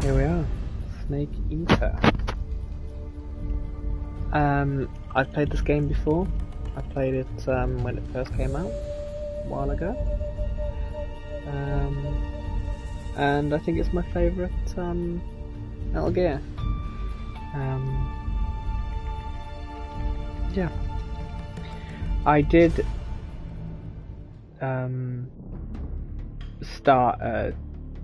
Here we are, Snake Eater. I've played this game before. I played it when it first came out, a while ago. And I think it's my favourite Metal Gear. Yeah. I did start a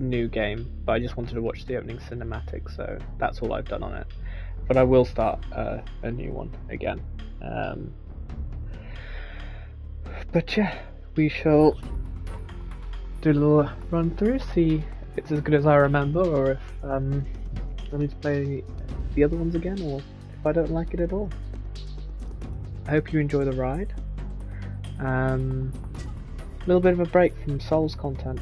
new game, but I just wanted to watch the opening cinematic, so that's all I've done on it. But I will start a new one again. But yeah, we shall do a little run through, see if it's as good as I remember, or if I need to play the other ones again, or if I don't like it at all. I hope you enjoy the ride. A little bit of a break from Souls content.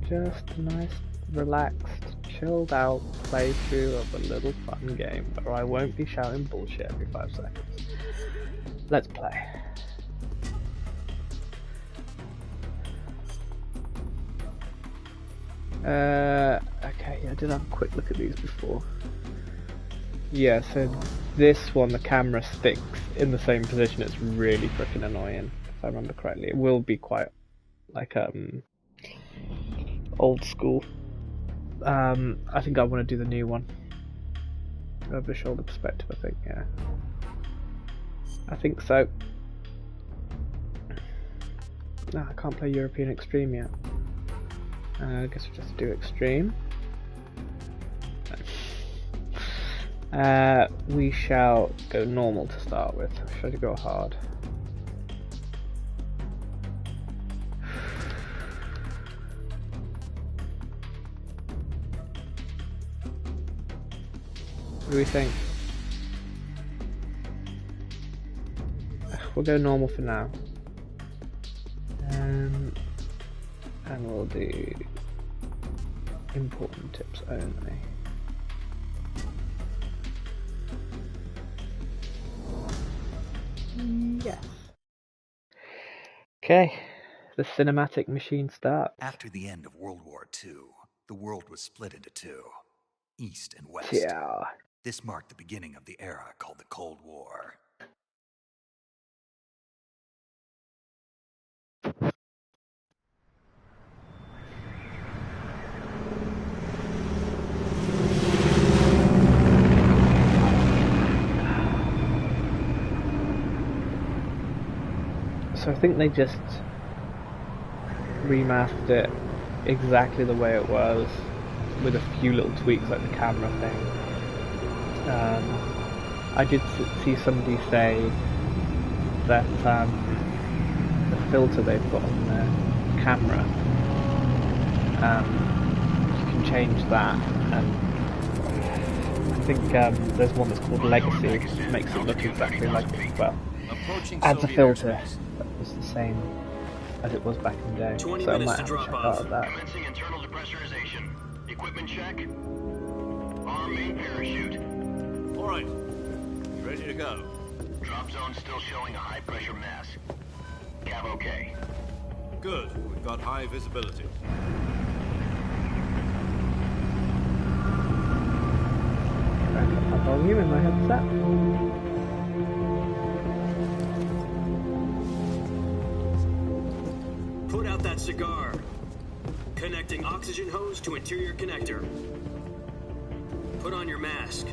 Just a nice, relaxed, chilled out playthrough of a little fun game where I won't be shouting bullshit every 5 seconds. Let's play. Okay, I did have a quick look at these before. Yeah, so this one, the camera sticks in the same position. It's really freaking annoying, if I remember correctly. It will be quite, like, old school. I think I want to do the new one. Over the shoulder perspective, I think, yeah. I think so. No, I can't play European Extreme yet. I guess we'll just do Extreme. We shall go normal to start with. Should I go hard? What do we think? We'll go normal for now. And we'll do important tips only. Yes. Okay, the cinematic machine starts. After the end of World War II, the world was split into two, East and West. Yeah. This marked the beginning of the era called the Cold War. So I think they just remastered it exactly the way it was, with a few little tweaks like the camera thing. I did see somebody say that the filter they put on the camera, you can change that, and I think there's one that's called Legacy, which makes it look exactly like, well, adds a filter that was the same as it was back in the day. 20 so I minutes might to have drop to check off. out of that. Commencing internal depressurization. Equipment check. Arm main parachute. All right. Ready to go. Drop zone still showing a high pressure mass. Cav okay. Good. We've got high visibility. Crank up my volume in my headset. Put out that cigar. Connecting oxygen hose to interior connector. Put on your mask.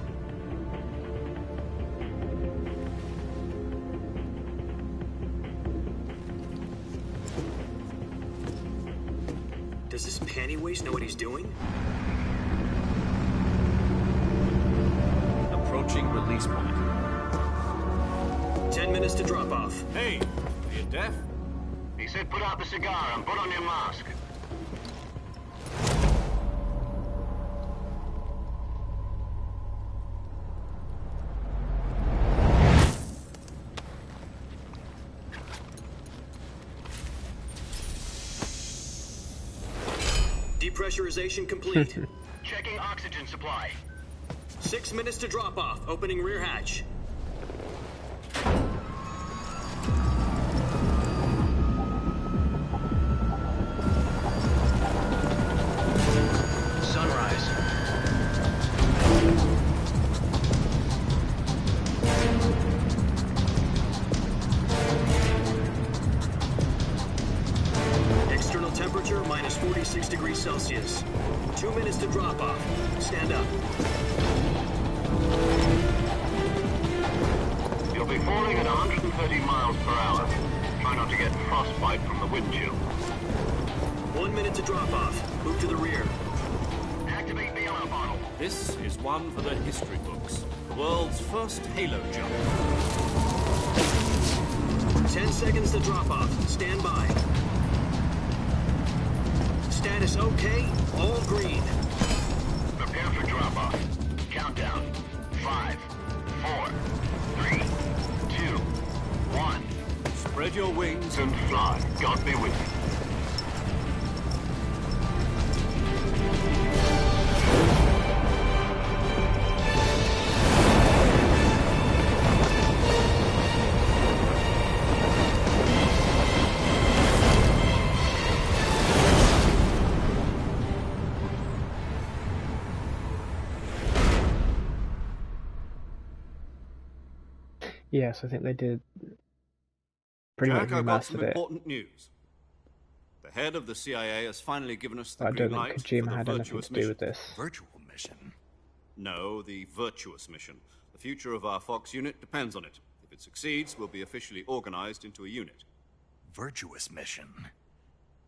Does this panty waste know what he's doing? Approaching release point. 10 minutes to drop off. Hey, are you deaf? He said put out the cigar and put on your mask. Depressurization complete. Checking oxygen supply. 6 minutes to drop off. Opening rear hatch. Sunrise. temperature minus 46 degrees Celsius. 2 minutes to drop off. Stand up. You'll be falling at 130 miles per hour. Try not to get frostbite from the wind chill. 1 minute to drop off. Move to the rear. Activate the alarm bottle. This is one for the history books. The world's first halo jump. 10 seconds to drop off. Stand by. Status okay. All green. Prepare for drop-off. Countdown. 5, 4, 3, 2, 1. Spread your wings And fly. God be with you. Yes, I think they did pretty Jack, much I've got some remastered it. important news. The head of the CIA has finally given us the I green don't light think for Kojima the had anything virtuous to do mission. with this. Virtual mission? No, the virtuous mission. The future of our Fox unit depends on it. If it succeeds, we'll be officially organized into a unit. Virtuous mission?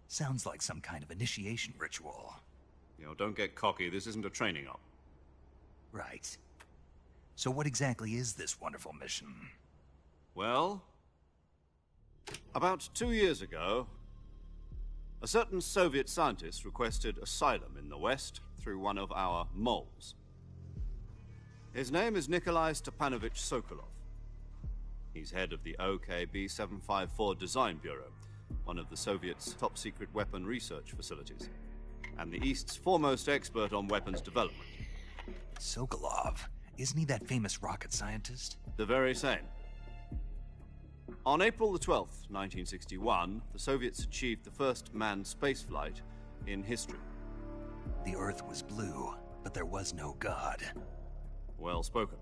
Sounds like some kind of initiation ritual. You know, don't get cocky. This isn't a training op. Right. So what exactly is this wonderful mission? Well, about 2 years ago, a certain Soviet scientist requested asylum in the West through one of our moles. His name is Nikolai Stepanovich Sokolov. He's head of the OKB-754 Design Bureau, one of the Soviets' top-secret weapon research facilities, and the East's foremost expert on weapons development. Sokolov? Isn't he that famous rocket scientist? The very same. On April the 12th, 1961, the Soviets achieved the first manned spaceflight in history. The Earth was blue, but there was no God. Well spoken.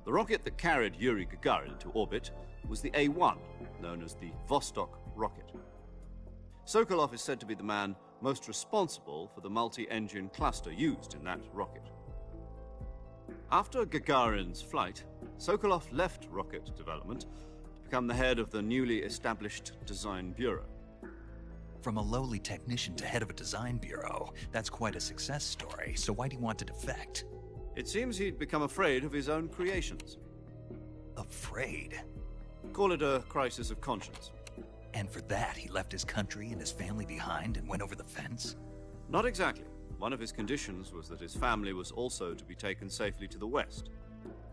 The rocket that carried Yuri Gagarin to orbit was the A-1, known as the Vostok rocket. Sokolov is said to be the man most responsible for the multi-engine cluster used in that rocket. After Gagarin's flight, Sokolov left rocket development to become the head of the newly established Design Bureau. From a lowly technician to head of a design bureau, that's quite a success story, so why do you want to defect? It seems he'd become afraid of his own creations. Afraid? Call it a crisis of conscience. And for that, he left his country and his family behind and went over the fence? Not exactly. One of his conditions was that his family was also to be taken safely to the West.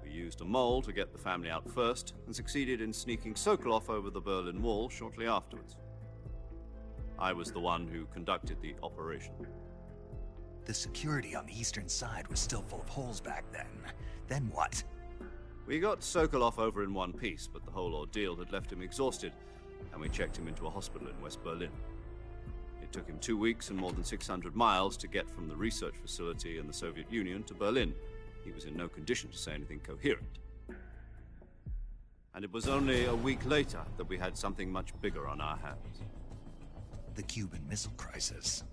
We used a mole to get the family out first, and succeeded in sneaking Sokolov over the Berlin Wall shortly afterwards. I was the one who conducted the operation. The security on the eastern side was still full of holes back then. Then what? We got Sokolov over in one piece, but the whole ordeal had left him exhausted, and we checked him into a hospital in West Berlin. It took him 2 weeks and more than 600 miles to get from the research facility in the Soviet Union to Berlin. He was in no condition to say anything coherent. And it was only a week later that we had something much bigger on our hands. The Cuban Missile Crisis.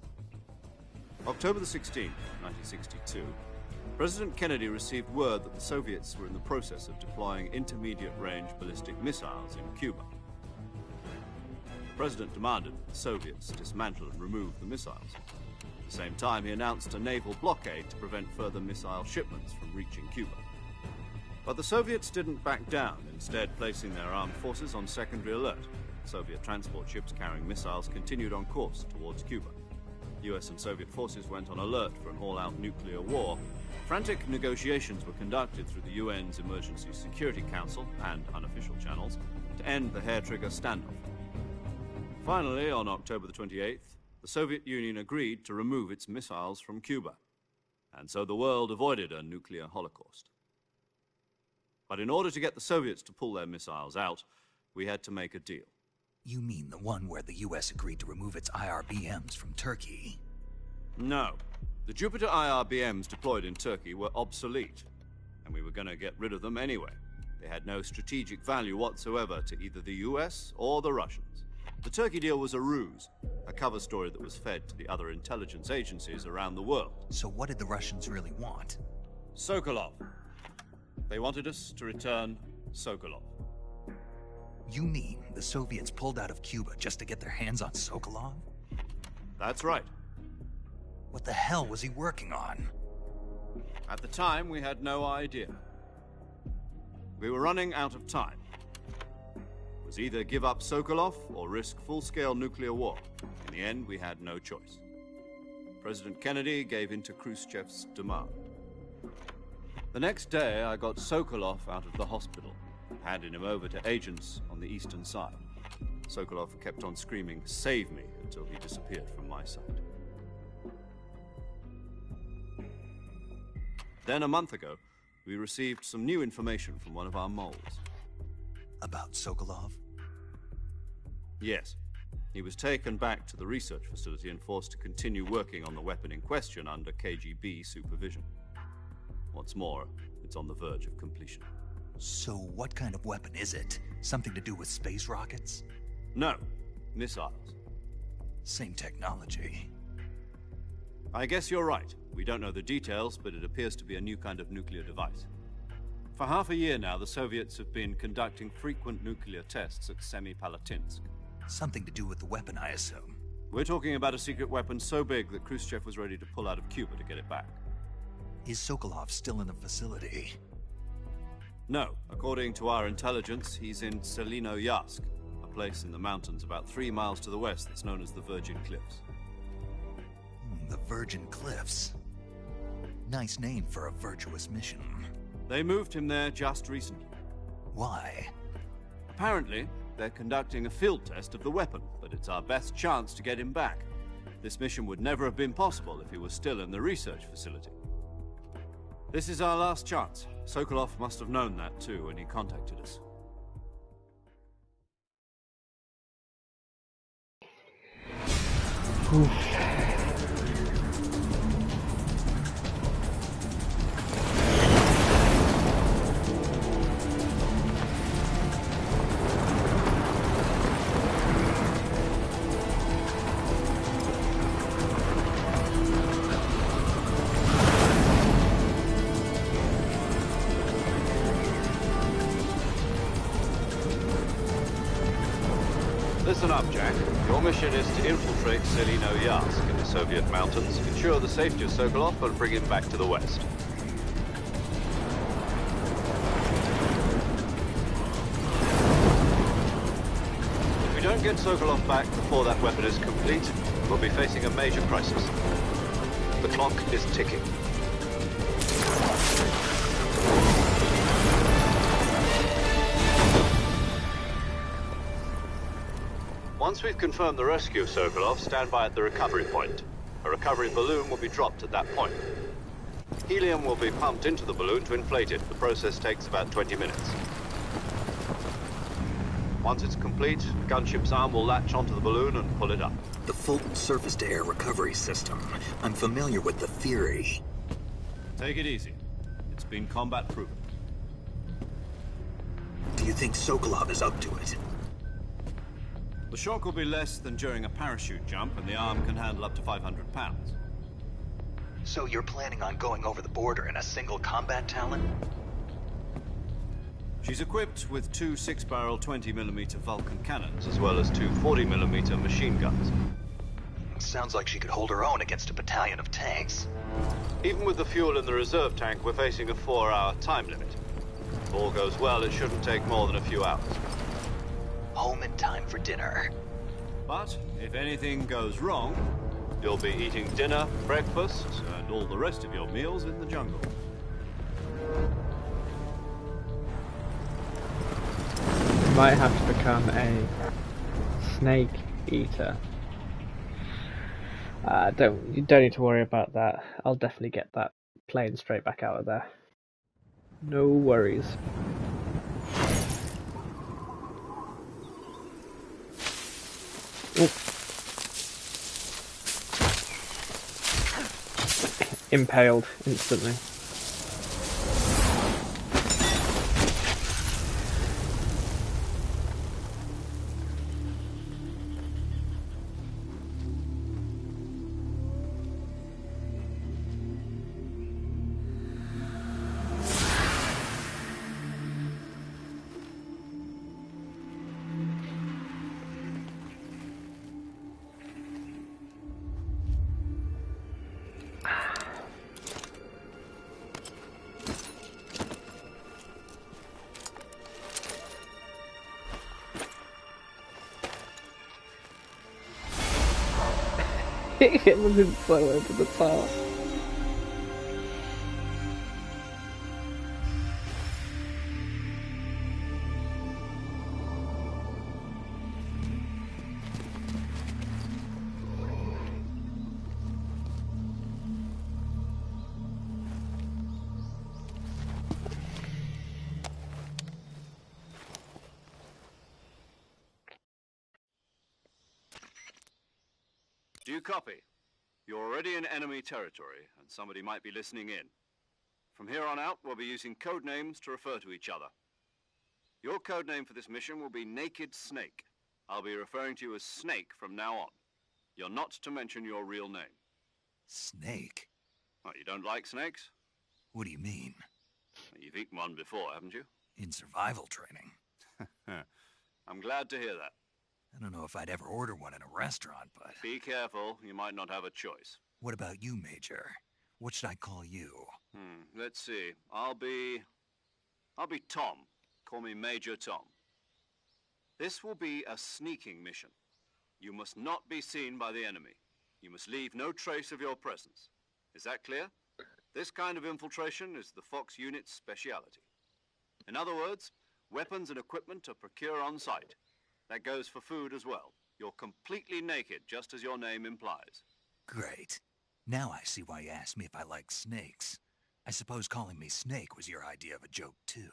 October the 16th, 1962, President Kennedy received word that the Soviets were in the process of deploying intermediate-range ballistic missiles in Cuba. The President demanded that the Soviets dismantle and remove the missiles. At the same time, he announced a naval blockade to prevent further missile shipments from reaching Cuba. But the Soviets didn't back down, instead placing their armed forces on secondary alert. Soviet transport ships carrying missiles continued on course towards Cuba. US and Soviet forces went on alert for an all-out nuclear war. Frantic negotiations were conducted through the UN's Emergency Security Council and unofficial channels to end the hair-trigger standoff. Finally, on October the 28th, the Soviet Union agreed to remove its missiles from Cuba, and so the world avoided a nuclear holocaust. But in order to get the Soviets to pull their missiles out, we had to make a deal. You mean the one where the US agreed to remove its IRBMs from Turkey? No. The Jupiter IRBMs deployed in Turkey were obsolete, and we were going to get rid of them anyway. They had no strategic value whatsoever to either the US or the Russians. The Turkey deal was a ruse, a cover story that was fed to the other intelligence agencies around the world. So what did the Russians really want? Sokolov. They wanted us to return Sokolov. You mean the Soviets pulled out of Cuba just to get their hands on Sokolov? That's right. What the hell was he working on? At the time, we had no idea. We were running out of time. It was either give up Sokolov or risk full-scale nuclear war. In the end, we had no choice. President Kennedy gave in to Khrushchev's demand. The next day, I got Sokolov out of the hospital, handed him over to agents on the eastern side. Sokolov kept on screaming, "Save me," until he disappeared from my sight. Then, a month ago, we received some new information from one of our moles. About Sokolov? Yes. He was taken back to the research facility and forced to continue working on the weapon in question under KGB supervision. What's more, it's on the verge of completion. So what kind of weapon is it? Something to do with space rockets? No, missiles. Same technology. I guess you're right. We don't know the details, but it appears to be a new kind of nuclear device. For half a year now, the Soviets have been conducting frequent nuclear tests at Semipalatinsk. Something to do with the weapon, I assume. We're talking about a secret weapon so big that Khrushchev was ready to pull out of Cuba to get it back. Is Sokolov still in the facility? No. According to our intelligence, he's in Selinoyarsk, a place in the mountains about 3 miles to the west that's known as the Virgin Cliffs. The Virgin Cliffs. Nice name for a virtuous mission. They moved him there just recently. Why? Apparently, they're conducting a field test of the weapon, but it's our best chance to get him back. This mission would never have been possible if he was still in the research facility. This is our last chance. Sokolov must have known that too when he contacted us. Listen up, Jack. Your mission is to infiltrate Selinoyarsk in the Soviet mountains, ensure the safety of Sokolov, and bring him back to the west. If we don't get Sokolov back before that weapon is complete, we'll be facing a major crisis. The clock is ticking. Once we've confirmed the rescue of Sokolov, stand by at the recovery point. A recovery balloon will be dropped at that point. Helium will be pumped into the balloon to inflate it. The process takes about 20 minutes. Once it's complete, the gunship's arm will latch onto the balloon and pull it up. The Fulton surface-to-air recovery system. I'm familiar with the theory. Take it easy. It's been combat-proven. Do you think Sokolov is up to it? The shock will be less than during a parachute jump, and the arm can handle up to 500 pounds. So you're planning on going over the border in a single combat Talon? She's equipped with 2 6-barrel 20mm Vulcan cannons, as well as 2 40mm machine guns. Sounds like she could hold her own against a battalion of tanks. Even with the fuel in the reserve tank, we're facing a 4-hour time limit. If all goes well, it shouldn't take more than a few hours. Home in time for dinner. But if anything goes wrong, you'll be eating dinner, breakfast, and all the rest of your meals in the jungle. You might have to become a snake eater. You don't need to worry about that. I'll definitely get that plane straight back out of there. No worries. Ooh. Impaled instantly. It wasn't so over the top. Do you copy? You're already in enemy territory, and somebody might be listening in. From here on out, we'll be using code names to refer to each other. Your code name for this mission will be Naked Snake. I'll be referring to you as Snake from now on. You're not to mention your real name. Snake? Oh, you don't like snakes? What do you mean? You've eaten one before, haven't you? In survival training? I'm glad to hear that. I don't know if I'd ever order one in a restaurant, but... Be careful, you might not have a choice. What about you, Major? What should I call you? Let's see. I'll be Tom. Call me Major Tom. This will be a sneaking mission. You must not be seen by the enemy. You must leave no trace of your presence. Is that clear? This kind of infiltration is the Fox unit's speciality. In other words, weapons and equipment are procured on site. That goes for food as well. You're completely naked, just as your name implies. Great. Now I see why you asked me if I like snakes. I suppose calling me Snake was your idea of a joke, too.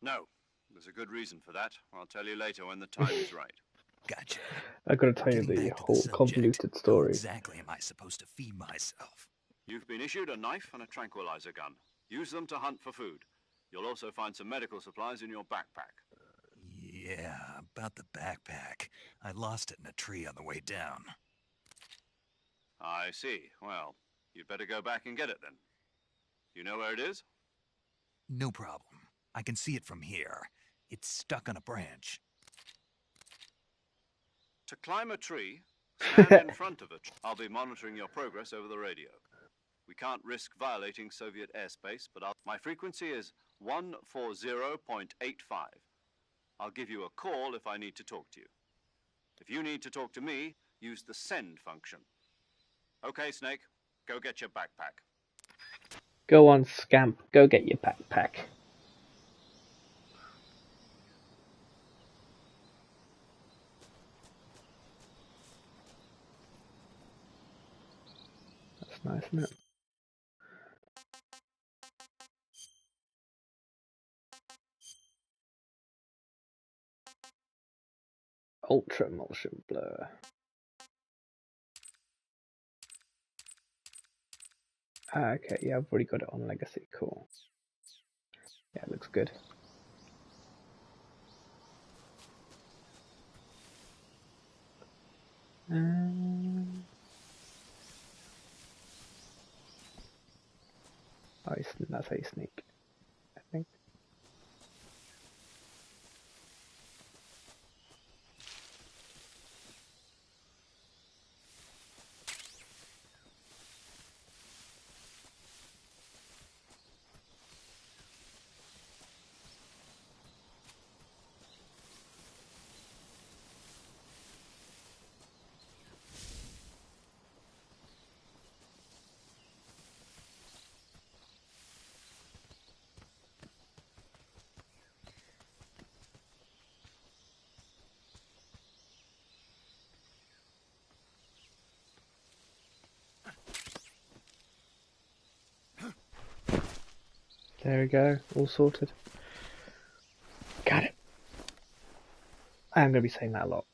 No. There's a good reason for that. I'll tell you later when the time is right. Gotcha. I gotta tell you Getting the back to whole subject, convoluted how story. exactly am I supposed to feed myself? You've been issued a knife and a tranquilizer gun. Use them to hunt for food. You'll also find some medical supplies in your backpack. Yeah, about the backpack. I lost it in a tree on the way down. I see. Well, you'd better go back and get it then. You know where it is? No problem. I can see it from here. It's stuck on a branch. To climb a tree, stand in front of it. I'll be monitoring your progress over the radio. We can't risk violating Soviet airspace, but my frequency is 140.85. I'll give you a call if I need to talk to you. If you need to talk to me, use the send function. Okay, Snake, go get your backpack. Go on, scamp. Go get your backpack. That's nice, isn't it? Ultra motion blur. Okay, yeah, I've already got it on Legacy. Cool. Yeah, it looks good. Oh, that's how you sneak, I think. There we go, all sorted. Got it. I am going to be saying that a lot.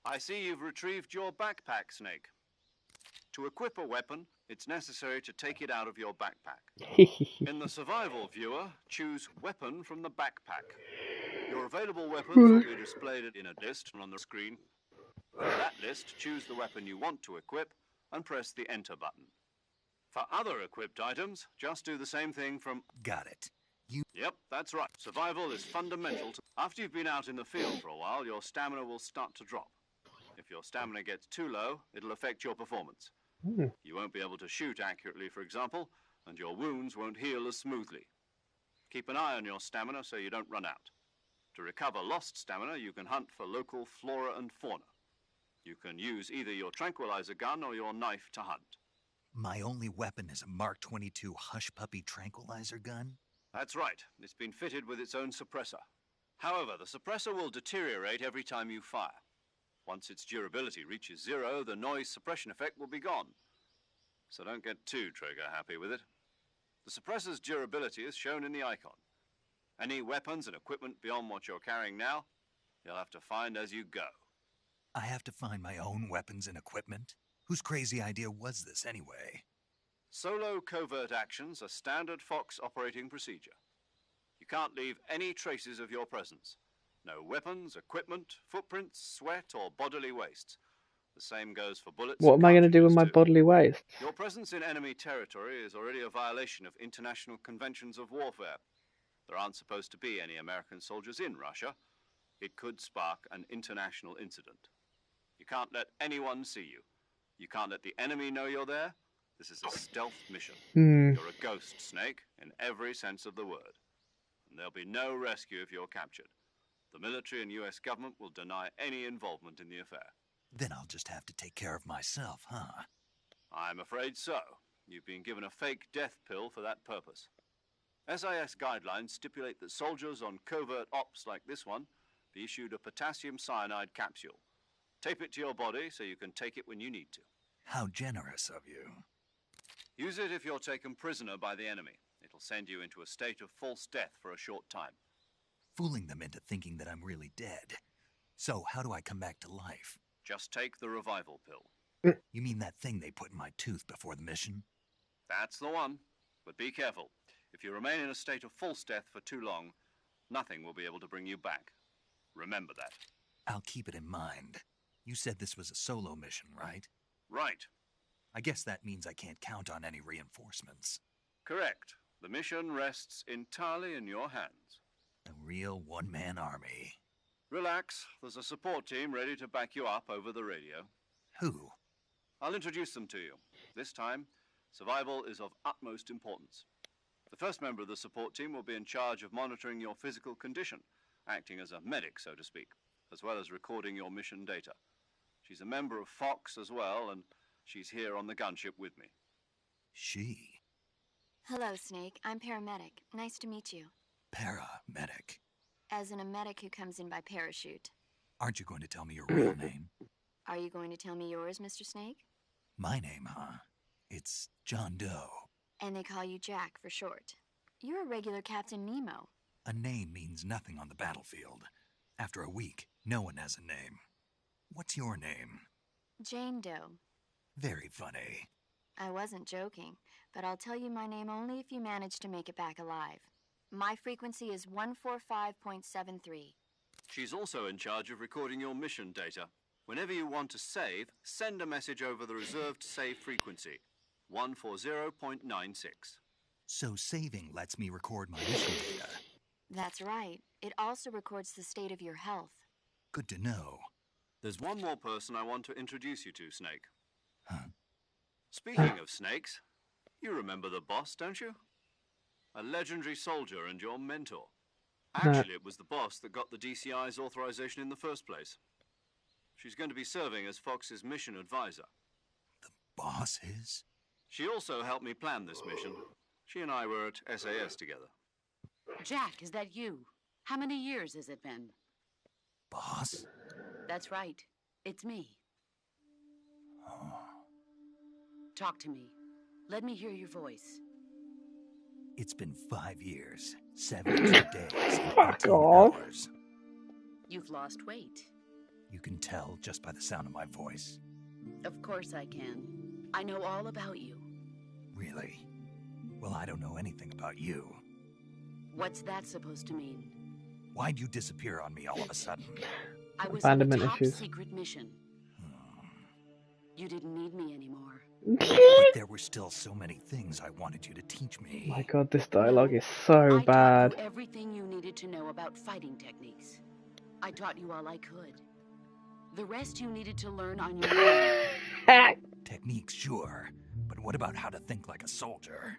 I see you've retrieved your backpack, Snake. To equip a weapon, it's necessary to take it out of your backpack. In the survival viewer, choose Weapon from the backpack. Your available weapons will be displayed in a list on the screen. From that list, choose the weapon you want to equip and press the Enter button. For other equipped items, just do the same thing from... Got it. Yep, that's right. Survival is fundamental to... After you've been out in the field for a while, your stamina will start to drop. If your stamina gets too low, it'll affect your performance. You won't be able to shoot accurately, for example, and your wounds won't heal as smoothly. Keep an eye on your stamina so you don't run out. To recover lost stamina, you can hunt for local flora and fauna. You can use either your tranquilizer gun or your knife to hunt. My only weapon is a Mark 22 Hush Puppy tranquilizer gun? That's right. It's been fitted with its own suppressor. However, the suppressor will deteriorate every time you fire. Once its durability reaches 0, the noise suppression effect will be gone. So don't get too trigger-happy with it. The suppressor's durability is shown in the icon. Any weapons and equipment beyond what you're carrying now, you'll have to find as you go. I have to find my own weapons and equipment? Whose crazy idea was this anyway? Solo covert actions are standard Fox operating procedure. You can't leave any traces of your presence. No weapons, equipment, footprints, sweat, or bodily wastes. The same goes for bullets. What am I going to do with my too. bodily waste? Your presence in enemy territory is already a violation of international conventions of warfare. There aren't supposed to be any American soldiers in Russia. It could spark an international incident. You can't let anyone see you. You can't let the enemy know you're there. This is a stealth mission. You're a ghost, Snake, in every sense of the word. And there'll be no rescue if you're captured. The military and US government will deny any involvement in the affair. Then I'll just have to take care of myself, huh? I'm afraid so. You've been given a fake death pill for that purpose. SIS guidelines stipulate that soldiers on covert ops like this one be issued a potassium cyanide capsule. Tape it to your body so you can take it when you need to. How generous of you. Use it if you're taken prisoner by the enemy. It'll send you into a state of false death for a short time. Fooling them into thinking that I'm really dead. So, how do I come back to life? Just take the revival pill. You mean that thing they put in my tooth before the mission? That's the one. But be careful. If you remain in a state of false death for too long, nothing will be able to bring you back. Remember that. I'll keep it in mind. You said this was a solo mission, right? Right. I guess that means I can't count on any reinforcements. Correct. The mission rests entirely in your hands. A real one-man army. Relax. There's a support team ready to back you up over the radio. Who? I'll introduce them to you. This time, survival is of utmost importance. The first member of the support team will be in charge of monitoring your physical condition, acting as a medic, so to speak, as well as recording your mission data. She's a member of Fox as well, and she's here on the gunship with me. She? Hello, Snake. I'm paramedic. Nice to meet you. Paramedic. As in a medic who comes in by parachute. Aren't you going to tell me your real name? Are you going to tell me yours, Mr. Snake? My name, huh? It's John Doe. And they call you Jack for short. You're a regular Captain Nemo. A name means nothing on the battlefield. After a week, no one has a name. What's your name? Jane Doe. Very funny. I wasn't joking, but I'll tell you my name only if you manage to make it back alive. My frequency is 145.73. She's also in charge of recording your mission data. Whenever you want to save, send a message over the reserved save frequency, 140.96. So saving lets me record my mission data. That's right. It also records the state of your health. Good to know. There's one more person I want to introduce you to, Snake. Huh? Speaking of snakes, you remember the boss, don't you? A legendary soldier and your mentor. Actually, it was the boss that got the DCI's authorization in the first place. She's going to be serving as Fox's mission advisor. The boss is? She also helped me plan this mission. She and I were at SAS together. Jack, is that you? How many years has it been? Boss? That's right. It's me. Oh. Talk to me. Let me hear your voice. It's been 5 years, 72 days, and Fuck 18 off. hours. You've lost weight. You can tell just by the sound of my voice. Of course I can. I know all about you. Really? Well, I don't know anything about you. What's that supposed to mean? Why'd you disappear on me all of a sudden? I was on a Abandonment top issues. secret mission. You didn't need me anymore. But there were still so many things I wanted you to teach me. My god, this dialogue is so I bad. taught you everything you needed to know about fighting techniques. I taught you all I could. The rest you needed to learn on your own. Techniques, sure. But what about how to think like a soldier?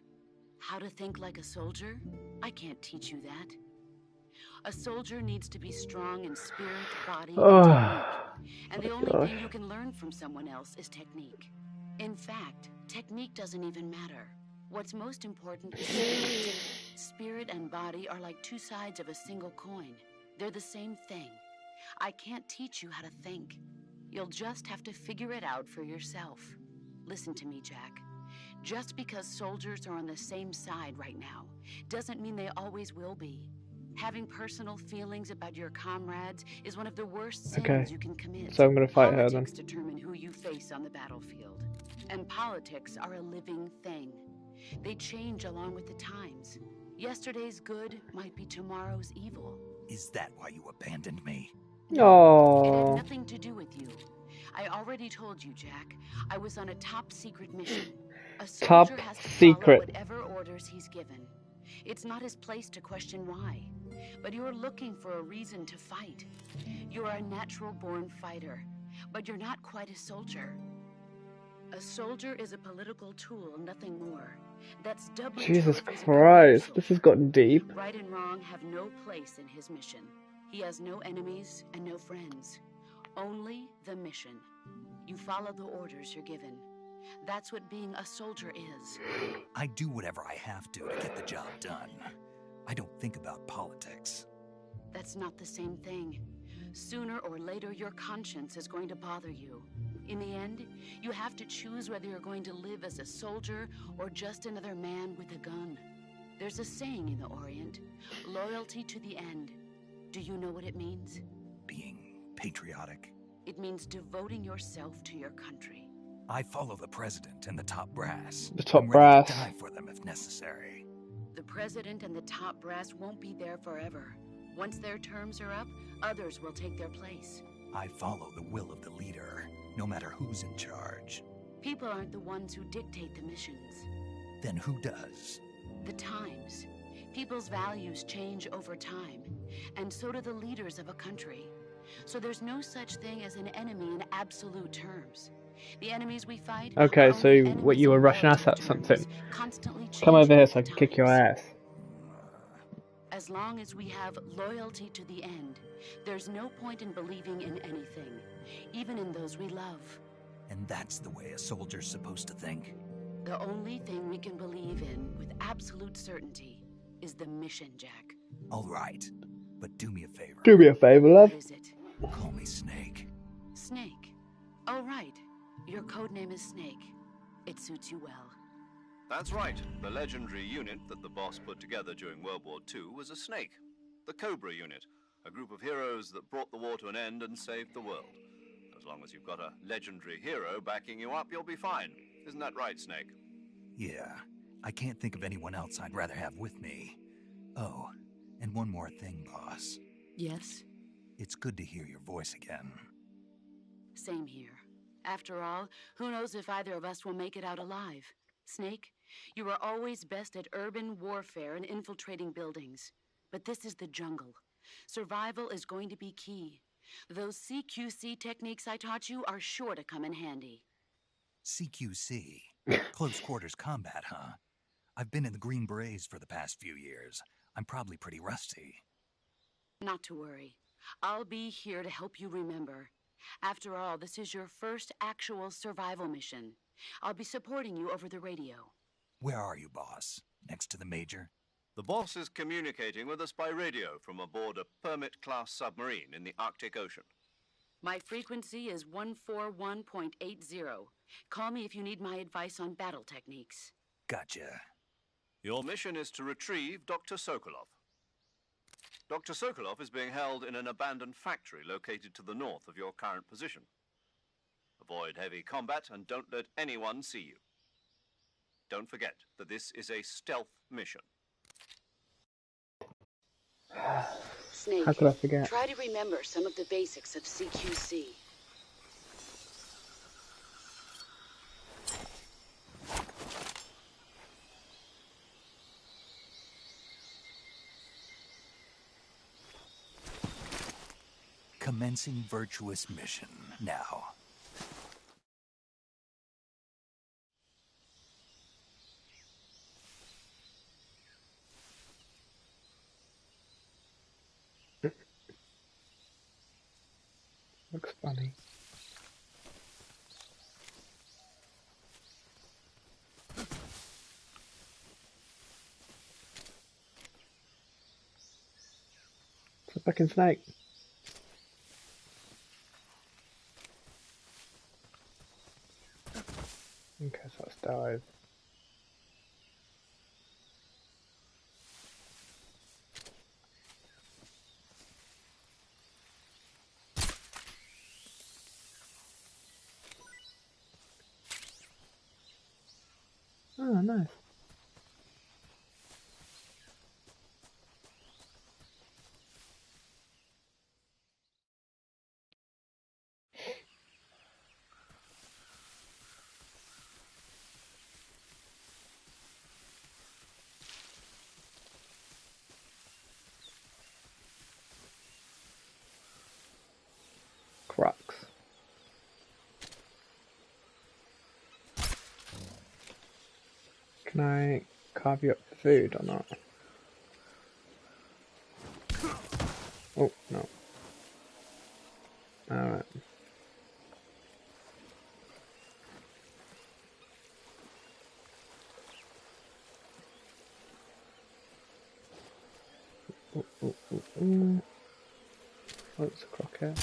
How to think like a soldier? I can't teach you that. A soldier needs to be strong in spirit, body, and Oh, technique. And the only gosh. thing you can learn from someone else is technique. In fact, technique doesn't even matter. What's most important is spirit. Spirit and body are like two sides of a single coin. They're the same thing. I can't teach you how to think. You'll just have to figure it out for yourself. Listen to me, Jack. Just because soldiers are on the same side right now doesn't mean they always will be. Having personal feelings about your comrades is one of the worst sins Okay. you can commit. So I'm gonna fight her then. Politics determine who you face on the battlefield. And politics are a living thing. They change along with the times. Yesterday's good might be tomorrow's evil. Is that why you abandoned me? It had Oh, nothing to do with you. I already told you, Jack. I was on a top secret mission. A Top soldier has to secret. follow whatever orders he's given. It's not his place to question why. But you're looking for a reason to fight. You're a natural-born fighter, but you're not quite a soldier. A soldier is a political tool, nothing more. That's doubly Jesus true if he's a Christ, commercial. this has gotten deep. Right and wrong have no place in his mission. He has no enemies and no friends. Only the mission. You follow the orders you're given. That's what being a soldier is. I do whatever I have to get the job done. I don't think about politics. That's not the same thing. Sooner or later, your conscience is going to bother you. In the end, you have to choose whether you're going to live as a soldier or just another man with a gun. There's a saying in the Orient, loyalty to the end. Do you know what it means? Being patriotic. It means devoting yourself to your country. I follow the president and the top brass. The top I'm ready brass. to die for them if necessary. The president and the top brass won't be there forever. Once their terms are up, others will take their place. I follow the will of the leader, no matter who's in charge. People aren't the ones who dictate the missions. Then who does? The times. People's values change over time, and so do the leaders of a country. So there's no such thing as an enemy in absolute terms. The enemies we fight. Okay, are so only what, enemies you were in rushing us relative at something. terms, constantly Come over changing here with so I the can kick your times. ass. As long as we have loyalty to the end, there's no point in believing in anything, even in those we love. And that's the way a soldier's supposed to think? The only thing we can believe in with absolute certainty is the mission, Jack. All right, but do me a favor. Do me a favor, love. What is it? Call me Snake. Snake. Oh, right. Your code name is Snake. It suits you well. That's right. The legendary unit that the boss put together during World War II was a snake. The Cobra unit, a group of heroes that brought the war to an end and saved the world. As long as you've got a legendary hero backing you up, you'll be fine. Isn't that right, Snake? Yeah, I can't think of anyone else I'd rather have with me. Oh, and one more thing, boss. Yes? It's good to hear your voice again. Same here. After all, who knows if either of us will make it out alive? Snake, you are always best at urban warfare and infiltrating buildings. But this is the jungle. Survival is going to be key. Those CQC techniques I taught you are sure to come in handy. CQC? Close quarters combat, huh? I've been in the Green Berets for the past few years. I'm probably pretty rusty. Not to worry. I'll be here to help you remember. After all, this is your first actual survival mission. I'll be supporting you over the radio. Where are you, boss? Next to the Major? The boss is communicating with us by radio from aboard a Permit-class submarine in the Arctic Ocean. My frequency is 141.80. Call me if you need my advice on battle techniques. Gotcha. Your mission is to retrieve Dr. Sokolov. Dr. Sokolov is being held in an abandoned factory located to the north of your current position. Avoid heavy combat and don't let anyone see you. Don't forget that this is a stealth mission. Snake, How could I forget? try to remember some of the basics of CQC. Commencing virtuous mission now. looks funny. It's a fucking snake. Okay, so let's dive. Oh, nice. Crux. Can I carve you up for food or not? Oh, no. Alright. Oh, it's a croquette.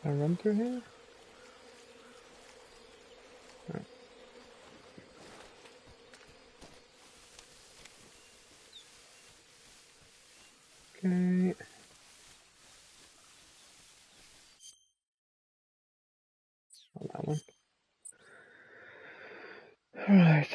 Can I run through here? No. Okay. On that one. Alright.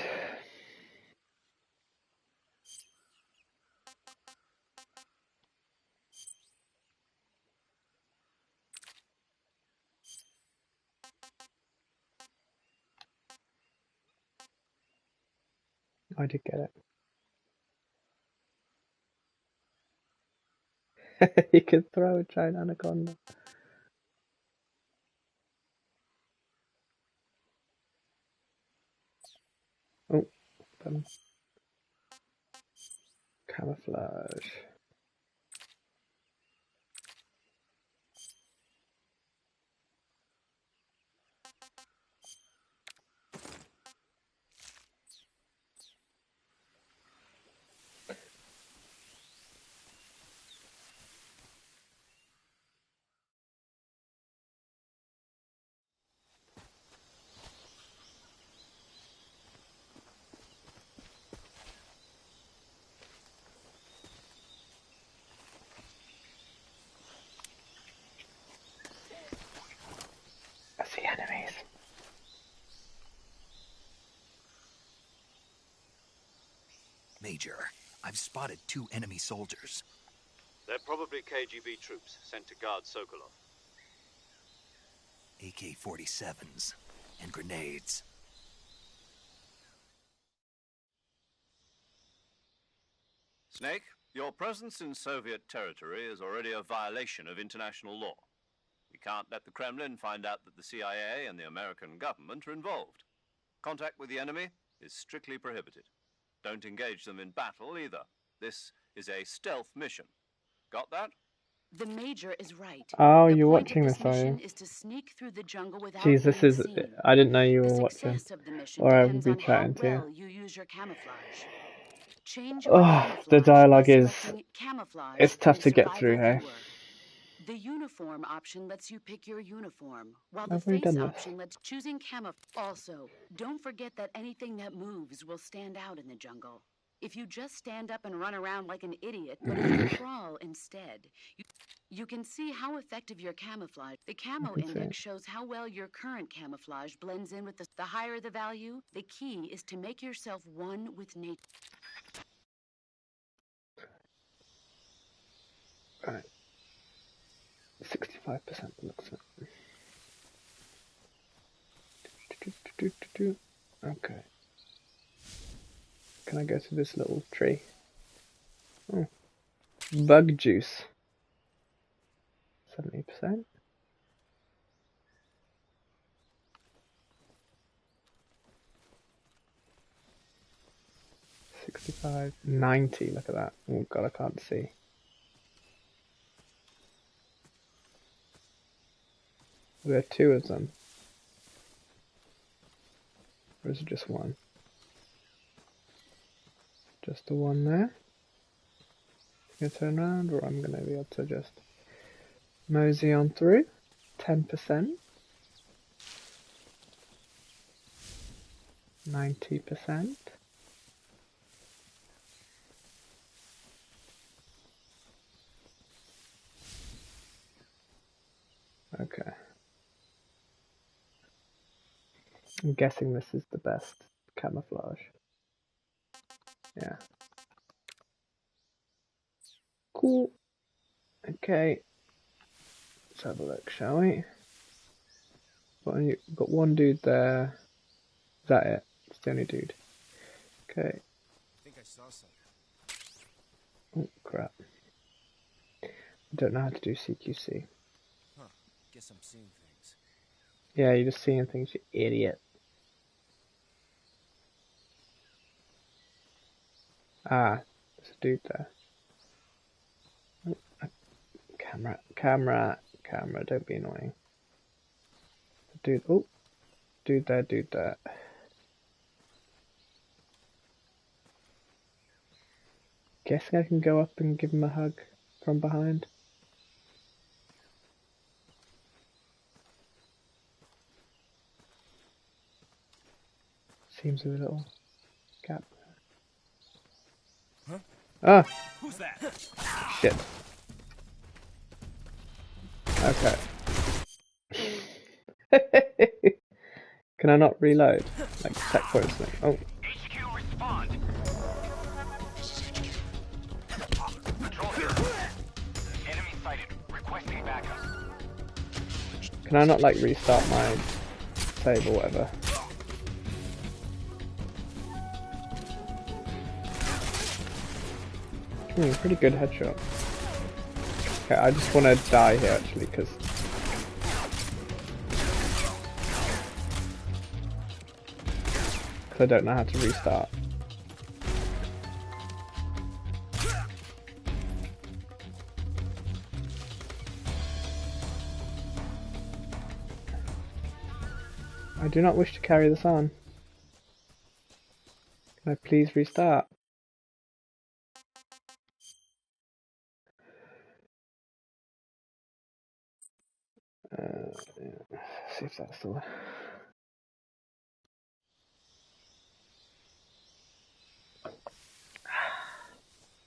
I did get it. You could throw a giant anaconda. Oh, camouflage. I see enemies. Major, I've spotted 2 enemy soldiers. They're probably KGB troops sent to guard Sokolov. AK-47s and grenades. Snake, your presence in Soviet territory is already a violation of international law. We can't let the Kremlin find out that the CIA and the American government are involved. Contact with the enemy is strictly prohibited. Don't engage them in battle either. This is a stealth mission. Got that? The Major is right. Oh, The you're point watching of this, are mission you? is to sneak through the jungle without Jeez, this being is... seen. I didn't know you The were watching. success of the mission Or I would depends be on how chatting to you. well you use your camouflage. Change your Oh, camouflage the dialogue by is... selecting camouflage It's tough in to the get through, survival hey? viewer. The uniform option lets you pick your uniform, while Have the we face done this? option lets choosing camouflage. Also, don't forget that anything that moves will stand out in the jungle. If you just stand up and run around like an idiot, but if you crawl instead, you can see how effective your camouflage. The camo can see index it. shows how well your current camouflage blends in with the higher the value. The key is to make yourself one with nature. Right. 65% looks like. Okay. Can I go to this little tree? Oh. Bug juice. 70%. 65, 90, look at that. Oh god, I can't see. There are two of them. Or is it just one? Just the one there. I'm gonna turn around, or I'm gonna be able to just mosey on through. 10%. 90%. Okay. I'm guessing this is the best camouflage. Yeah. Cool. Okay. Let's have a look, shall we? Got one dude there. Is that it? It's the only dude. Okay. I think I saw something. Oh, crap. I don't know how to do CQC. Huh. Guess I'm seeing things. Yeah, you're just seeing things, you idiot. Ah, there's a dude there. Oh, camera, don't be annoying. Dude, oh, dude there. Guessing I can go up and give him a hug from behind. Seems a little gap. Huh? Ah! Who's that? Shit. Okay. Can I not reload? Like checkpoint thing. Oh. HQ respond. Control here. Enemy sighted. Requesting backup. Can I not like restart my save or whatever? Pretty good headshot. Okay, I just want to die here actually because I don't know how to restart. I do not wish to carry this on. Can I please restart? Yeah. See if that's the one.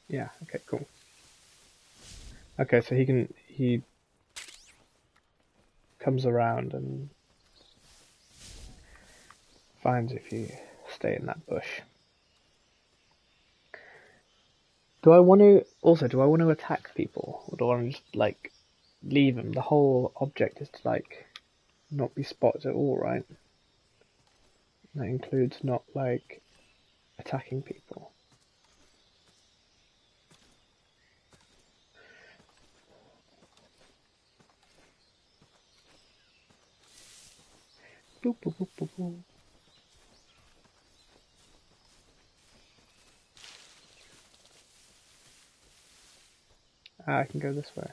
Yeah, okay, cool. Okay, so he comes around and finds if you stay in that bush. Do I want to attack people, or do I want to just like leave them? The whole object is to like not be spotted at all, right? That includes not like attacking people. Boop, boop, boop, boop, boop. I can go this way.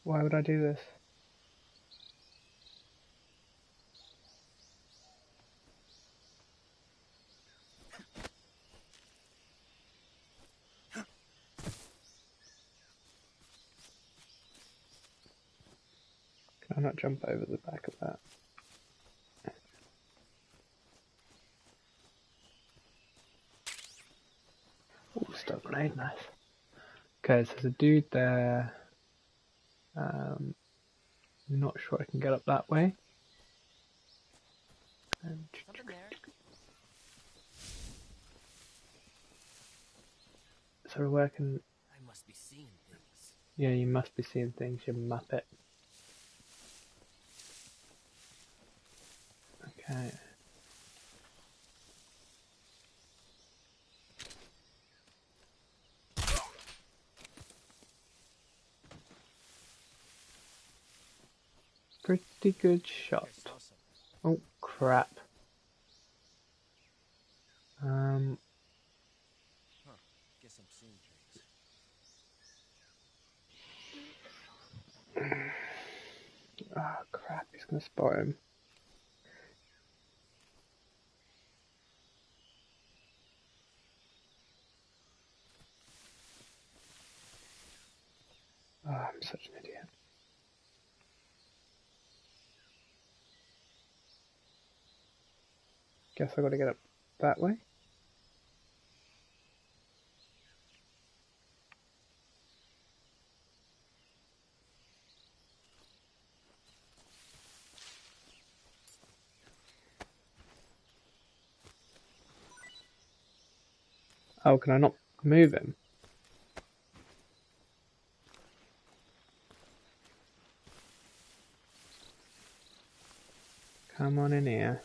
Why would I do this? Can I not jump over the back of that? Oh, stun grenade, nice. Okay, so there's a dude there. Not sure I can get up that way. So we're working. I must be seeing things. Yeah, you must be seeing things, you muppet. Okay. Pretty good shot. I saw something. Oh crap. Huh. Guess I'm seeing things. Oh crap, he's gonna spot him. Oh, I'm such an idiot. Guess I gotta get up that way. Oh, can I not move him? Come on in here.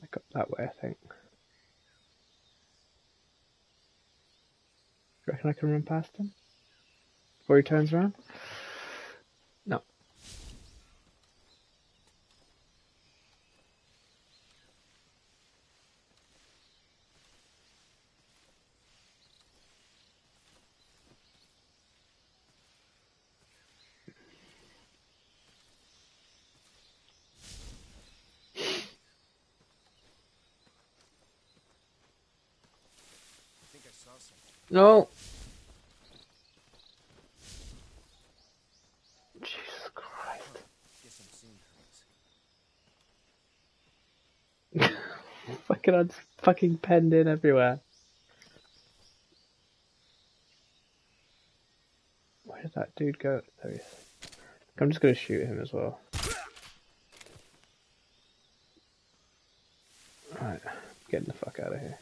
Back up that way, I think. Do you reckon I can run past him? Before he turns around? No. I think I saw something. No! Jesus Christ. Huh. Guess I'm seeing things. Fucking, I'm fucking penned in everywhere. Where did that dude go? There he is. I'm just gonna shoot him as well. Alright, getting the fuck out of here.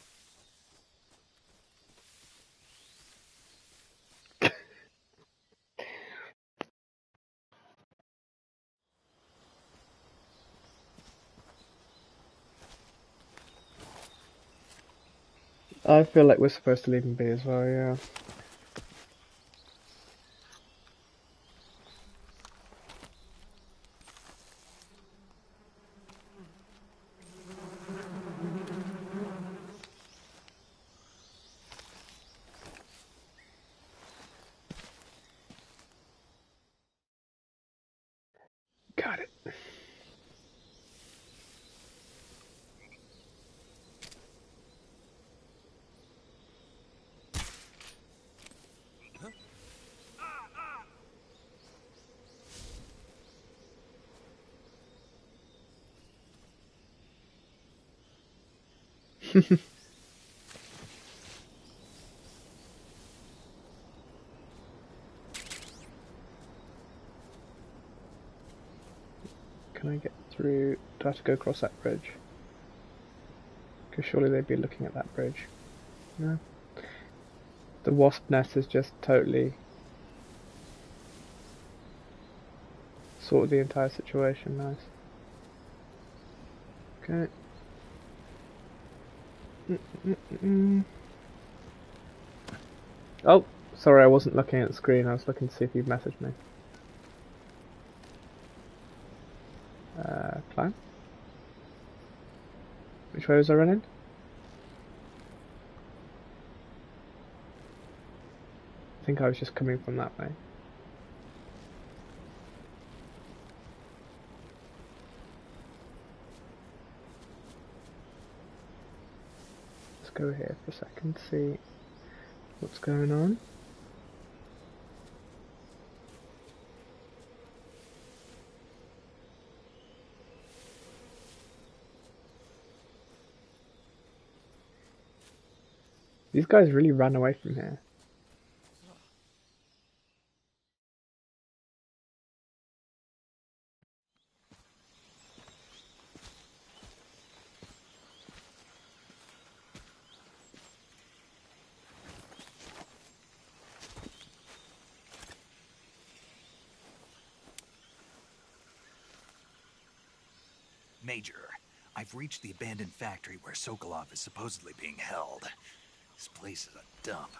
I feel like we're supposed to leave him be as well, yeah. Got it. Can I get through? Do I have to go across that bridge? Because surely they'd be looking at that bridge. No. The wasp nest is just totally sorted the entire situation. Nice. Okay. Oh, sorry, I wasn't looking at the screen. I was looking to see if you'd messaged me. Climb. Which way was I running? I think I was just coming from that way. Let's go here for a second, see what's going on. These guys really ran away from here. Major, I've reached the abandoned factory where Sokolov is supposedly being held. This place is a dump.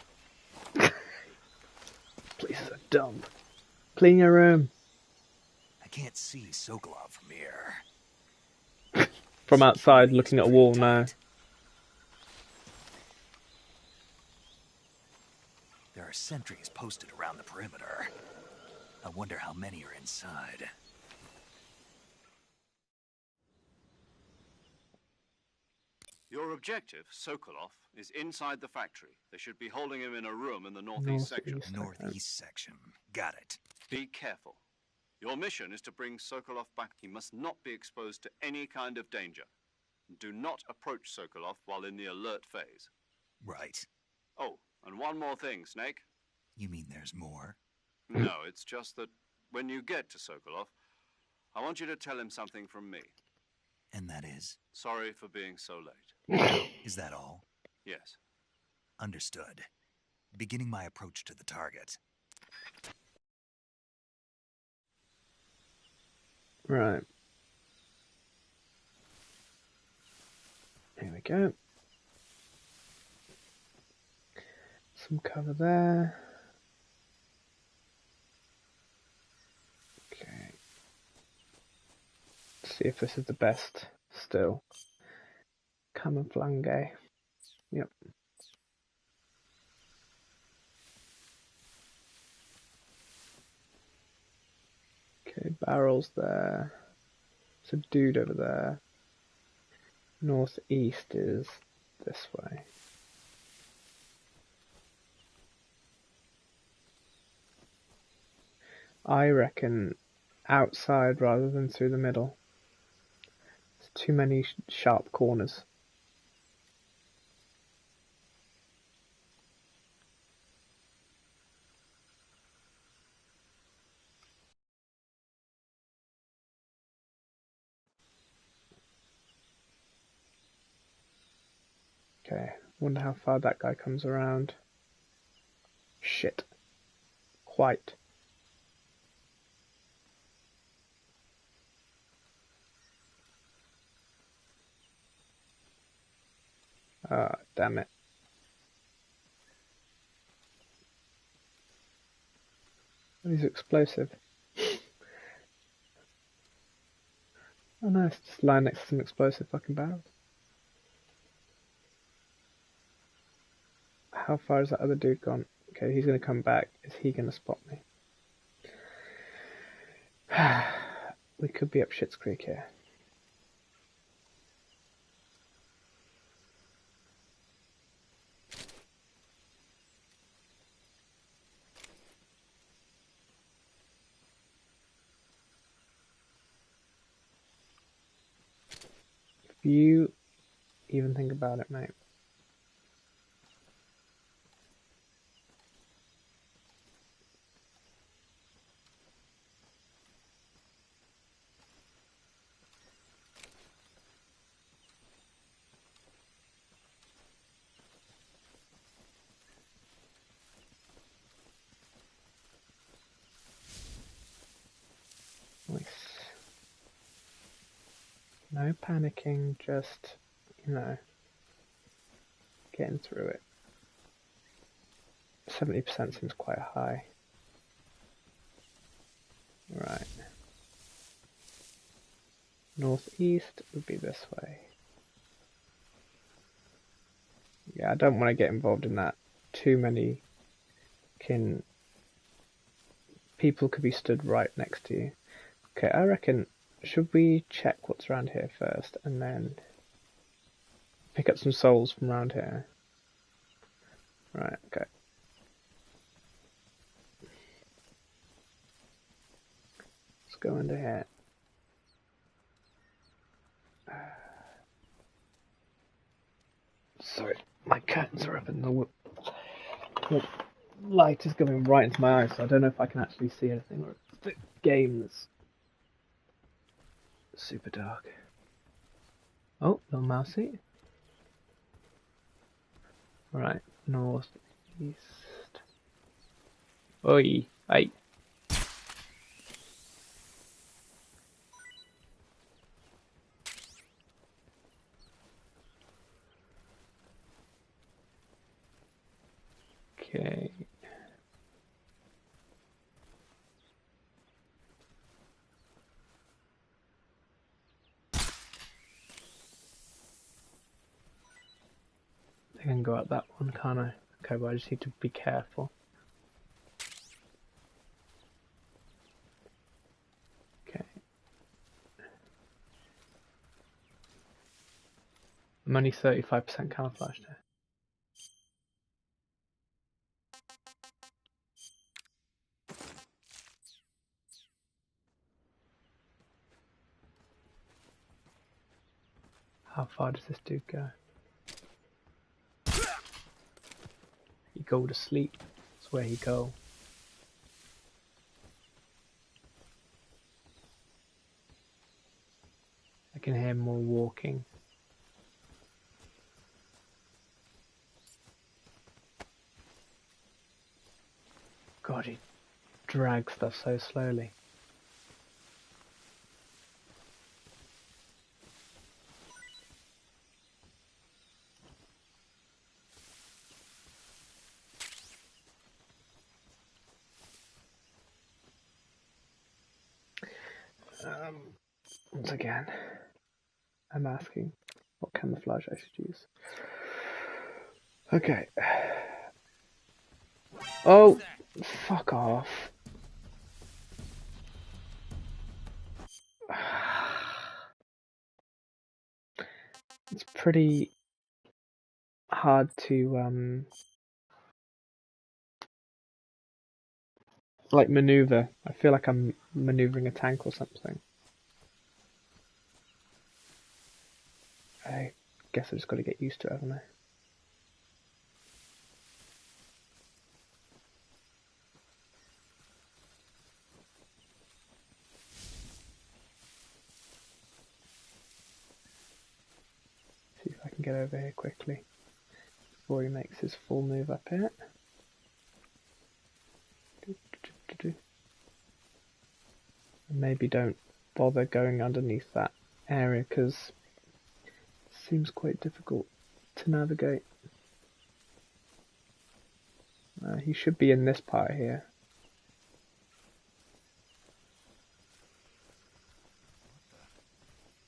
Place is a dump. Clean your room. I can't see Sokolov from here. From outside, Security is looking at a pretty wall now. tight. There are sentries posted around the perimeter. I wonder how many are inside. Your objective, Sokolov, is inside the factory. They should be holding him in a room in the northeast section. Northeast. Northeast section. Got it. Be careful. Your mission is to bring Sokolov back. He must not be exposed to any kind of danger. Do not approach Sokolov while in the alert phase. Right. Oh, and one more thing, Snake. You mean there's more? No, it's just that when you get to Sokolov, I want you to tell him something from me. And that is? Sorry for being so late. Is that all? Yes. Understood. Beginning my approach to the target. Right. Here we go. Some cover there. Okay. Let's see if this is the best still. Camouflage. Yep. Okay, barrels there. There's a dude over there. Northeast is this way. I reckon outside rather than through the middle. There's too many sharp corners. Okay, wonder how far that guy comes around. Shit. Quite. Ah, damn it. He's explosive. Oh nice, just lying next to some explosive fucking barrels. How far is that other dude gone? Okay, he's gonna come back. Is he gonna spot me? We could be up Schitt's Creek here. If you even think about it, mate. Nice. No panicking, just, you know, getting through it. 70% seems quite high. Right. Northeast would be this way. Yeah, I don't want to get involved in that. Too many people could be stood right next to you. Okay, I reckon, should we check what's around here first and then pick up some souls from around here? Right, okay. Let's go into here. Sorry, my curtains are up and the light is going right into my eyes, so I don't know if I can actually see anything, or if the game that's super dark. Oh, little mousey. Right, north, east. Oi, hey. I can go up that one, can't I? Okay, but I just need to be careful. Okay. I'm only 35% camouflaged here. How far does this dude go? He go to sleep. That's where he go. I can hear more walking. God, he drags stuff so slowly. Once again, I'm asking what camouflage I should use. Okay. Oh, fuck off. It's pretty hard to like maneuver. I feel like I'm maneuvering a tank or something. I guess I just got to get used to it, haven't I? See if I can get over here quickly before he makes his full move up here. Maybe don't bother going underneath that area because it seems quite difficult to navigate. He should be in this part here.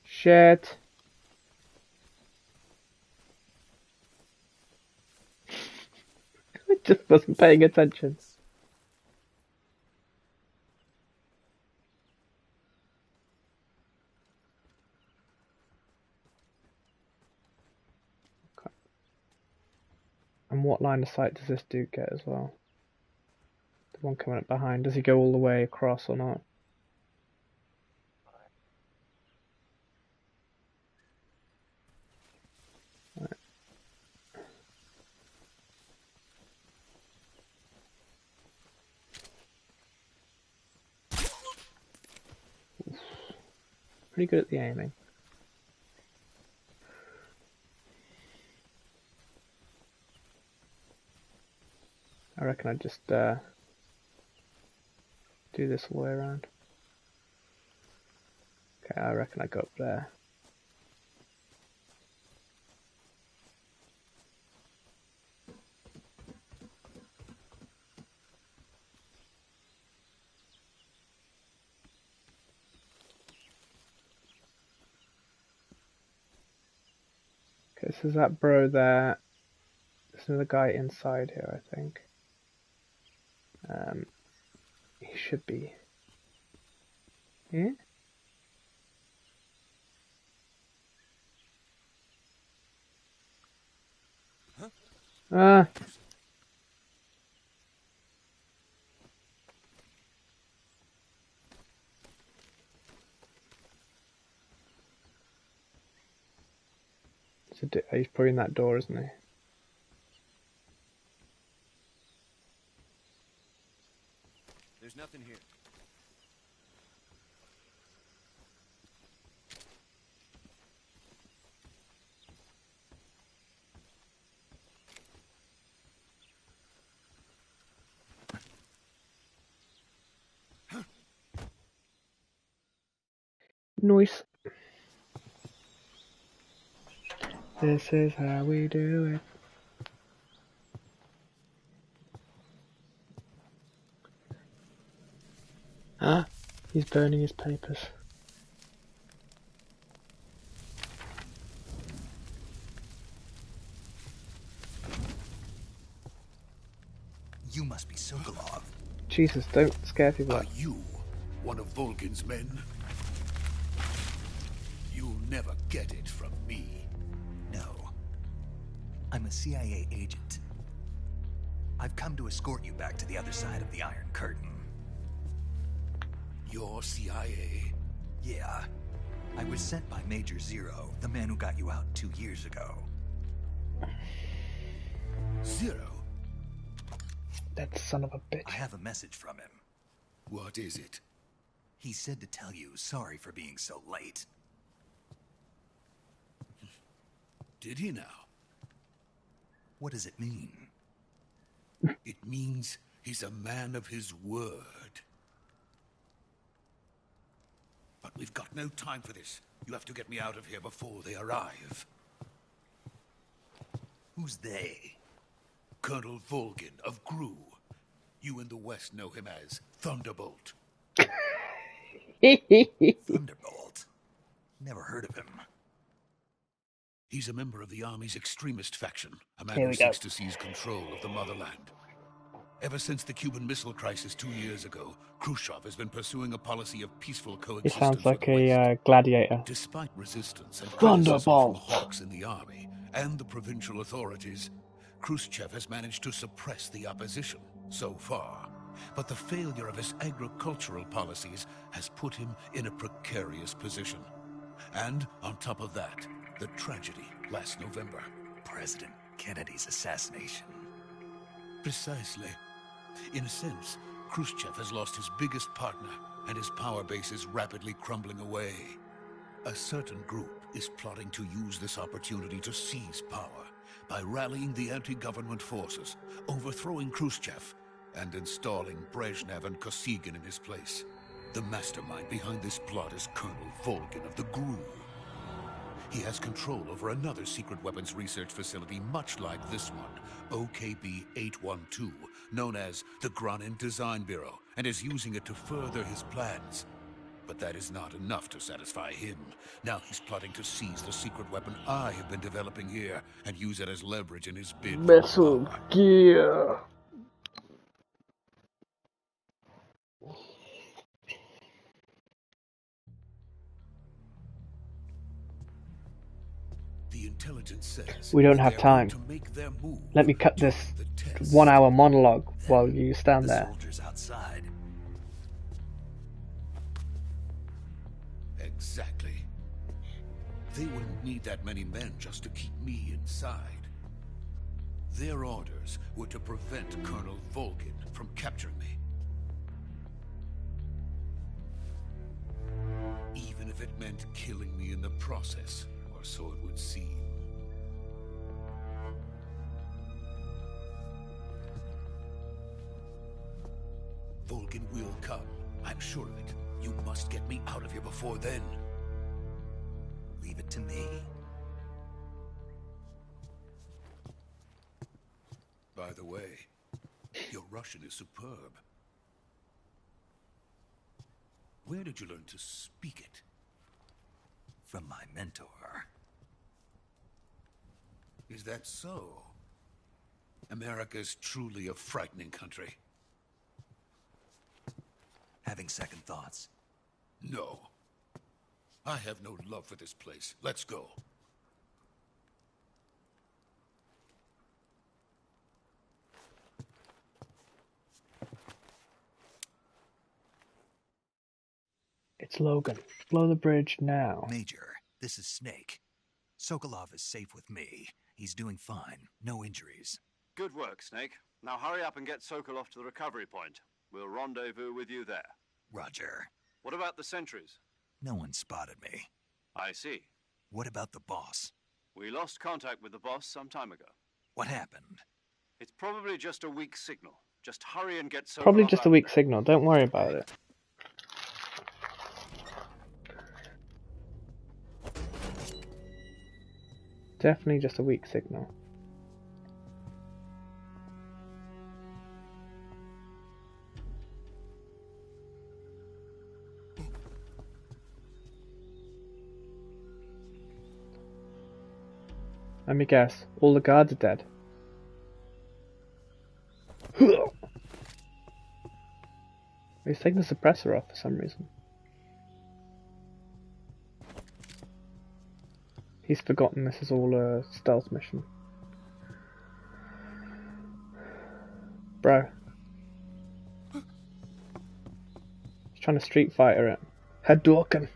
Shit! I just wasn't paying attention. Okay. And what line of sight does this dude get as well? The one coming up behind, does he go all the way across or not? Right. Pretty good at the aiming. I reckon I'd just do this all the way around. Okay, I reckon I go up there. Okay, so there's that bro there. There's another guy inside here, I think. He should be here. Ah! He's probably in that door, isn't he? There's nothing here. Nice. This is how we do it. Ah, he's burning his papers. Jesus, don't scare people. Are you one of Volgin's men? You'll never get it from me. No. I'm a CIA agent. I've come to escort you back to the other side of the Iron Curtain. You're CIA? Yeah. I was sent by Major Zero, the man who got you out 2 years ago. Zero? That son of a bitch. I have a message from him. What is it? He said to tell you sorry for being so late. Did he now? What does it mean? It means he's a man of his word. But we've got no time for this. You have to get me out of here before they arrive. Who's they? Colonel Volgin of GRU. You in the West know him as Thunderbolt. Thunderbolt? Never heard of him. He's a member of the Army's extremist faction, a man Here who we go. seeks to seize control of the motherland. Ever since the Cuban Missile Crisis 2 years ago, Khrushchev has been pursuing a policy of peaceful He coexistence sounds like with the West. a gladiator. Despite resistance and criticism from Thunderbolt. hawks in the army and the provincial authorities, Khrushchev has managed to suppress the opposition so far. But the failure of his agricultural policies has put him in a precarious position. And on top of that, the tragedy last November. President Kennedy's assassination. Precisely. In a sense, Khrushchev has lost his biggest partner, and his power base is rapidly crumbling away. A certain group is plotting to use this opportunity to seize power by rallying the anti-government forces, overthrowing Khrushchev, and installing Brezhnev and Kosygin in his place. The mastermind behind this plot is Colonel Volgin of the GRU. He has control over another secret weapons research facility much like this one, OKB-812, known as the Granin Design Bureau, and is using it to further his plans. But that is not enough to satisfy him. Now he's plotting to seize the secret weapon I have been developing here and use it as leverage in his bid for Metal power. Gear. The intelligence says We don't have they're time. going to make their move Let me cut this during the test. 1 hour monologue while you stand The there. soldiers outside. Exactly. They wouldn't need that many men just to keep me inside. Their orders were to prevent Colonel Volgin from capturing me. Even if it meant killing me in the process, or so it would seem. Volgin will come. I'm sure of it. You must get me out of here before then. Leave it to me. By the way, your Russian is superb. Where did you learn to speak it? From my mentor. Is that so? America's truly a frightening country. Having second thoughts. No. I have no love for this place. Let's go. It's Logan. Blow the bridge now. Major, this is Snake. Sokolov is safe with me. He's doing fine. No injuries. Good work, Snake. Now hurry up and get Sokolov to the recovery point. We'll rendezvous with you there. Roger. What about the sentries? No one spotted me. I see. What about the boss? We lost contact with the boss some time ago. What happened? It's probably just a weak signal. Just hurry and get Sokolov Probably just out a of weak there. signal. Don't worry about it. Definitely just a weak signal. Let me guess. All the guards are dead. He's taking the suppressor off for some reason. He's forgotten this is all a stealth mission. Bro. He's trying to Street Fighter it. Hadouken!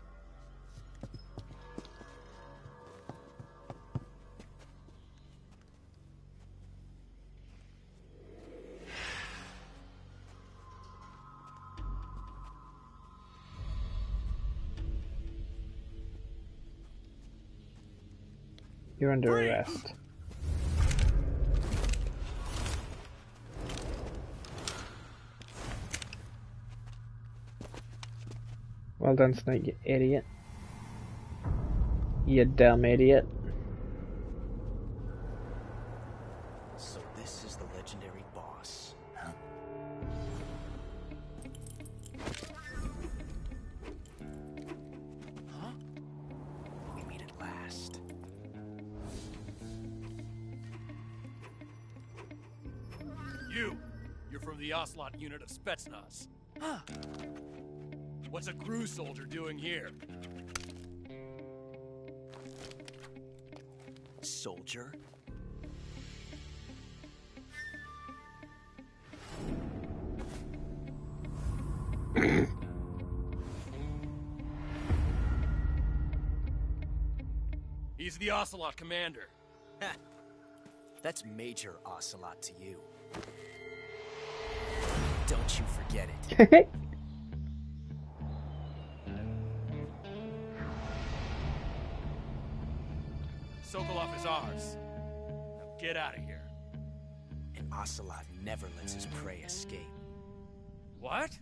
You're under arrest. Well done, Snake, you idiot. You dumb idiot. So this is the legendary boss, huh? Huh? We meet at last. You're from the Ocelot unit of Spetsnaz. Huh. What's a crew soldier doing here? Soldier? He's the Ocelot commander. That's Major Ocelot to you. Don't you forget it. Sokolov is ours. Now get out of here. And Ocelot never lets his prey escape. What?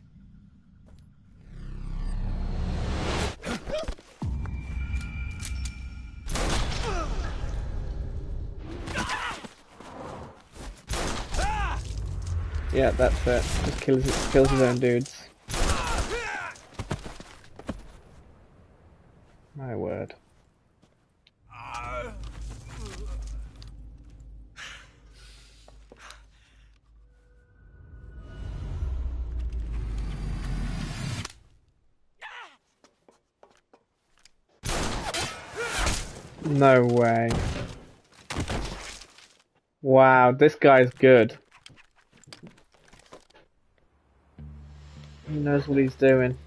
Yeah, that's it. Just kills his own dudes. My word. No way. Wow, this guy's good. He knows what he's doing.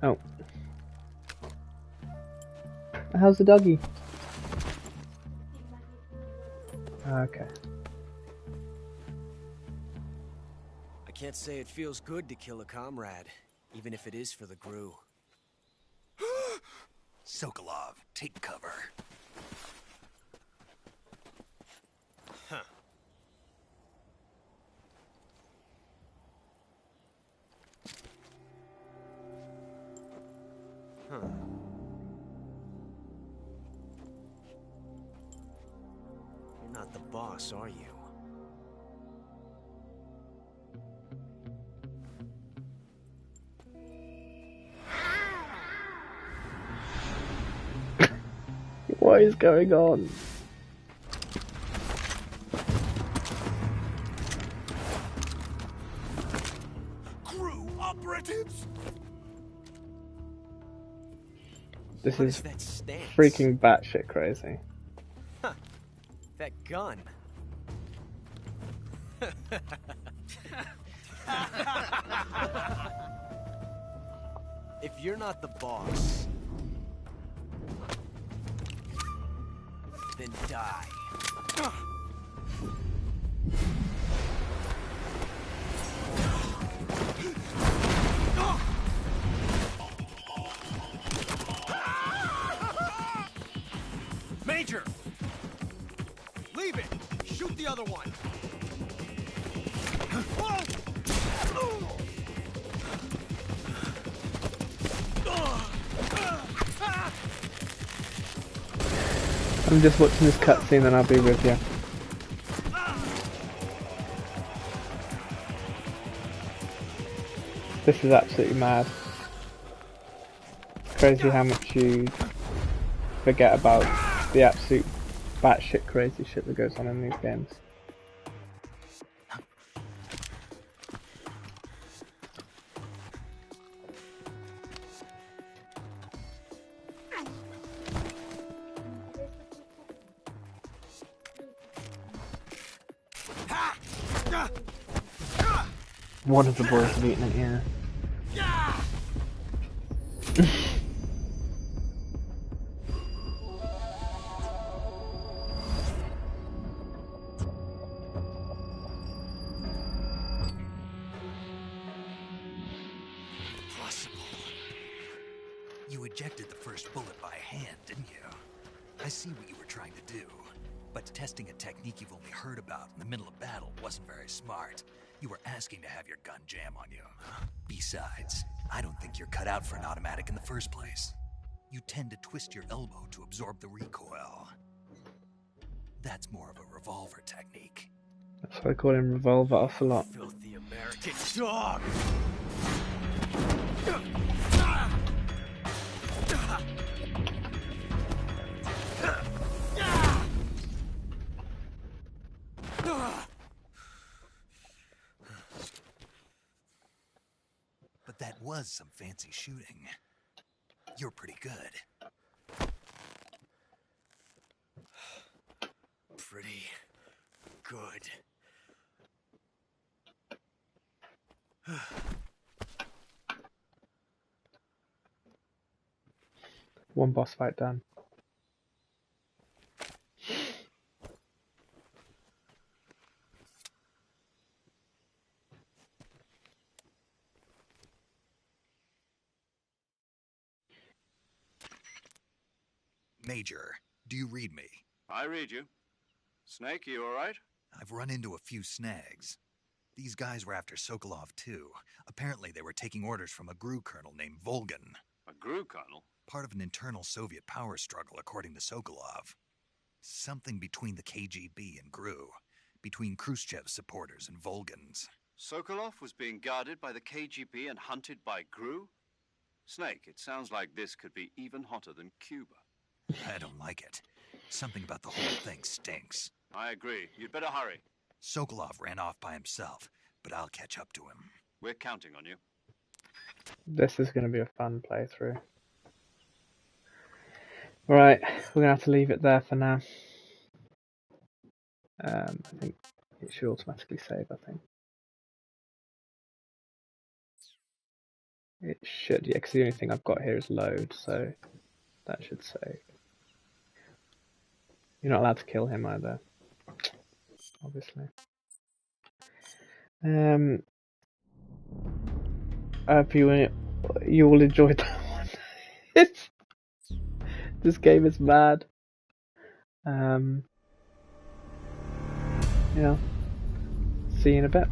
Oh. How's the doggy? Okay. I can't say it feels good to kill a comrade, even if it is for the GRU. Sokolov, take cover. Huh. Huh. You're not the boss, are you? What is going on? GRU operatives. This What is that stance? freaking batshit crazy. Huh. That gun. If you're not the boss, then die. Major! Leave it! Shoot the other one! I'm just watching this cutscene and I'll be with you. This is absolutely mad. Crazy how much you forget about the absolute batshit crazy shit that goes on in these games. One of the boys have eaten it, yeah. Impossible. You ejected the first bullet by hand, didn't you? I see what you were trying to do. But testing a technique you've only heard about in the middle of battle wasn't very smart. You were asking to have your gun jam on you. Besides, I don't think you're cut out for an automatic in the first place. You tend to twist your elbow to absorb the recoil. That's more of a revolver technique. That's why I call him Revolver Ocelot. Filthy American dog! But that was some fancy shooting. You're pretty good. Pretty good. One boss fight done. Major, do you read me? I read you. Snake, you alright? I've run into a few snags. These guys were after Sokolov too. Apparently they were taking orders from a GRU colonel named Volgin. A GRU colonel? Part of an internal Soviet power struggle, according to Sokolov. Something between the KGB and GRU. Between Khrushchev's supporters and Volgin's. Sokolov was being guarded by the KGB and hunted by GRU? Snake, it sounds like this could be even hotter than Cuba. I don't like it. Something about the whole thing stinks. I agree. You'd better hurry. Sokolov ran off by himself, but I'll catch up to him. We're counting on you. This is going to be a fun playthrough. Right, we're going to have to leave it there for now. I think it should automatically save, I think. It should, yeah, because the only thing I've got here is load, so that should save. You're not allowed to kill him either, obviously. I hope you all enjoyed that one. This game is mad. Yeah. See you in a bit.